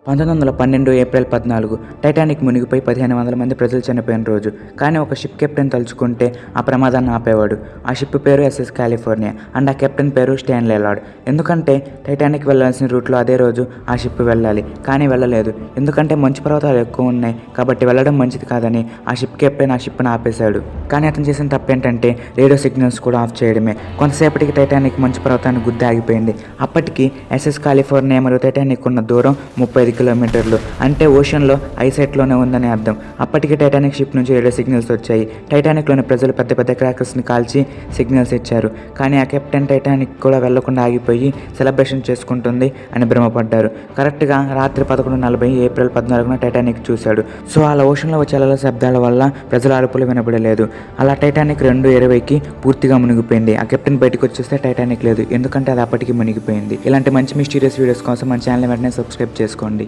1912 April 14 Titanic మునిగిపోయి 1500 మంది ప్రజలు చనిపోయిన రోజు. కానీ ఒక షిప్ కెప్టెన్ తలుచుకుంటే ఆ ప్రమాదాన్ని ఆపేవాడు. ఆ షిప్ పేరు ఎస్ఎస్ కాలిఫోర్నియా అండ్ ఆ కెప్టెన్ పేరు స్టాన్లీ లార్డ్. ఎందుకంటే టైటానిక్ వెళ్లాల్సిన రూట్లో అదే రోజు ఆ షిప్ వెళ్ళాలి, కానీ వెళ్ళలేదు. ఎందుకంటే మంచు పర్వతాలు ఎక్కువ ఉన్నాయి కాబట్టి వెళ్ళడం మంచిది కాదని ఆ షిప్ కెప్టెన్ ఆ షిప్ను ఆపేశాడు. కానీ అతను చేసిన తప్పేంటంటే రేడియో సిగ్నల్స్ కూడా ఆఫ్ చేయడమే. కొంతసేపటికి టైటానిక్ మంచు పర్వతాన్ని గుద్ది ఆగిపోయింది. అప్పటికి ఎస్ఎస్ కాలిఫోర్నియా మరియు టైటానిక్ ఉన్న దూరం 35 కిలోమీటర్లు, అంటే ఓషన్లో ఐసైట్లోనే ఉందని అర్థం. అప్పటికి టైటానిక్ షిప్ నుంచి రేడియో సిగ్నల్స్ వచ్చాయి. టైటానిక్లోని ప్రజలు పెద్ద పెద్ద క్రాకర్స్ని కాల్చి సిగ్నల్స్ ఇచ్చారు. కానీ ఆ కెప్టెన్ టైటానిక్ కూడా వెళ్లకుండా ఆగిపోయి సెలబ్రేషన్ చేసుకుంటుంది అని భ్రమపడ్డారు. కరెక్ట్గా రాత్రి 11:40 ఏప్రిల్ 14న టైటానిక్ చూశాడు. సో అలా ఓషన్లో వచ్చే అలల శబ్దాల వల్ల ప్రజల అరుపులు వినబడలేదు. అలా టైటానిక్ 2:20కి పూర్తిగా మునిగిపోయింది. ఆ కెప్టెన్ బయటకు వచ్చేస్తే టైటానిక్ లేదు, ఎందుకంటే అది అప్పటికి మునిగిపోయింది. ఇలాంటి మంచి మిస్టీరియస్ వీడియోస్ కోసం మన ఛానల్ వెంటనే సబ్స్క్రైబ్ చేసుకోండి.